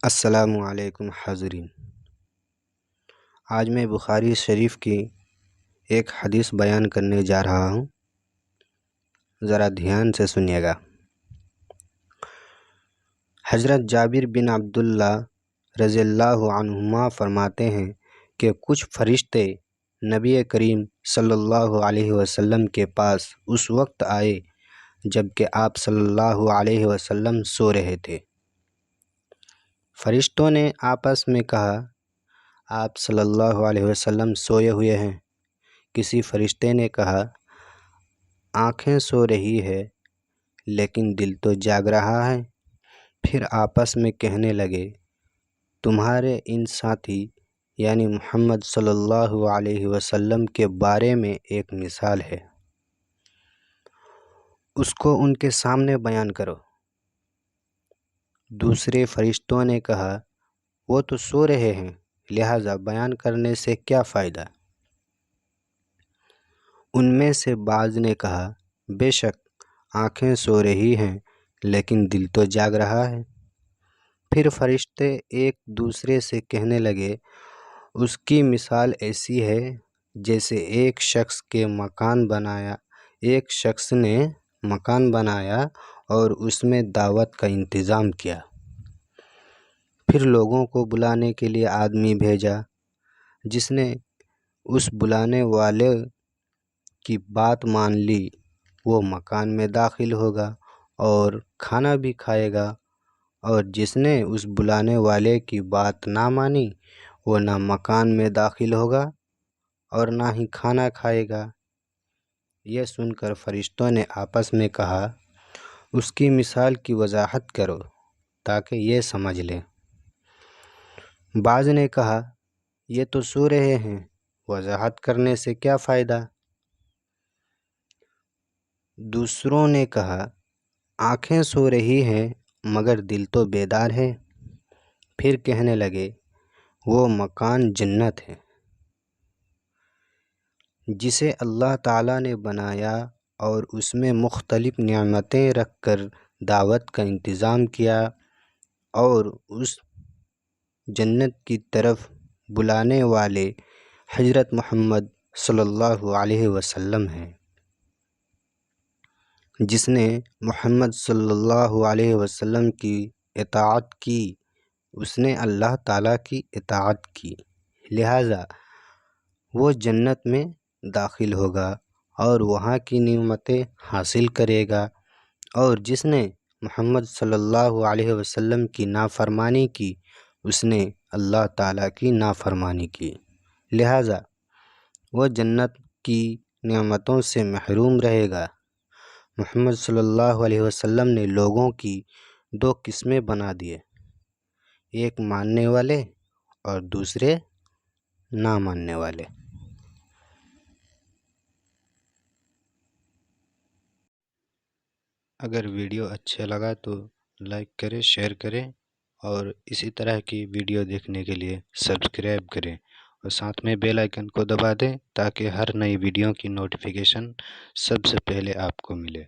السلام علیکم حاضرین، آج میں بخاری شریف کی ایک حدیث بیان کرنے جا رہا ہوں، ذرا دھیان سے سنیے گا۔ حضرت جابر بن عبداللہ رضی اللہ عنہما فرماتے ہیں کہ کچھ فرشتے نبی کریم صلی اللہ علیہ وسلم کے پاس اس وقت آئے جب کہ آپ صلی اللہ علیہ وسلم سو رہے تھے۔ فرشتوں نے آپس میں کہا، آپ صلی اللہ علیہ وسلم سوئے ہوئے ہیں۔ کسی فرشتے نے کہا، آنکھیں سو رہی ہے لیکن دل تو جاگ رہا ہے۔ پھر آپس میں کہنے لگے، تمہارے ان ساتھی یعنی محمد صلی اللہ علیہ وسلم کے بارے میں ایک مثال ہے، اس کو ان کے سامنے بیان کرو۔ دوسرے فرشتوں نے کہا، وہ تو سو رہے ہیں، لہٰذا بیان کرنے سے کیا فائدہ؟ ان میں سے بعض نے کہا، بے شک آنکھیں سو رہی ہیں لیکن دل تو جاگ رہا ہے۔ پھر فرشتے ایک دوسرے سے کہنے لگے، اس کی مثال ایسی ہے جیسے ایک شخص نے مکان بنایا اور اس میں دعوت کا انتظام کیا۔ پھر لوگوں کو بلانے کے لیے آدمی بھیجا، جس نے اس بلانے والے کی بات مان لی وہ مکان میں داخل ہوگا اور کھانا بھی کھائے گا، اور جس نے اس بلانے والے کی بات نہ مانی وہ نہ مکان میں داخل ہوگا اور نہ ہی کھانا کھائے گا۔ یہ سن کر فرشتوں نے آپس میں کہا، اس کی مثال کی وضاحت کرو تاکہ یہ سمجھ لیں۔ بعض نے کہا، یہ تو سو رہے ہیں، وضاحت کرنے سے کیا فائدہ؟ دوسروں نے کہا، آنکھیں سو رہی ہیں مگر دل تو بیدار ہے۔ پھر کہنے لگے، وہ مکان جنت ہے جسے اللہ تعالیٰ نے بنایا اور اس میں مختلف نعمتیں رکھ کر دعوت کا انتظام کیا، اور اس جنت کی طرف بلانے والے حضرت محمد صلی اللہ علیہ وسلم ہیں۔ جس نے محمد صلی اللہ علیہ وسلم کی اطاعت کی اس نے اللہ تعالیٰ کی اطاعت کی، لہٰذا وہ جنت میں داخل ہوگا اور وہاں کی نعمتیں حاصل کرے گا، اور جس نے محمد صلی اللہ علیہ وسلم کی نافرمانی کی اس نے اللہ تعالیٰ کی نافرمانی کی، لہٰذا وہ جنت کی نعمتوں سے محروم رہے گا۔ محمد صلی اللہ علیہ وسلم نے لوگوں کی دو قسمیں بنا دیے، ایک ماننے والے اور دوسرے نہ ماننے والے۔ اگر ویڈیو اچھا لگا تو لائک کریں، شیئر کریں، اور اسی طرح کی ویڈیو دیکھنے کے لیے سبسکرائب کریں، اور ساتھ میں بیل آئیکن کو دبا دیں تاکہ ہر نئی ویڈیو کی نوٹیفیکیشن سب سے پہلے آپ کو ملے۔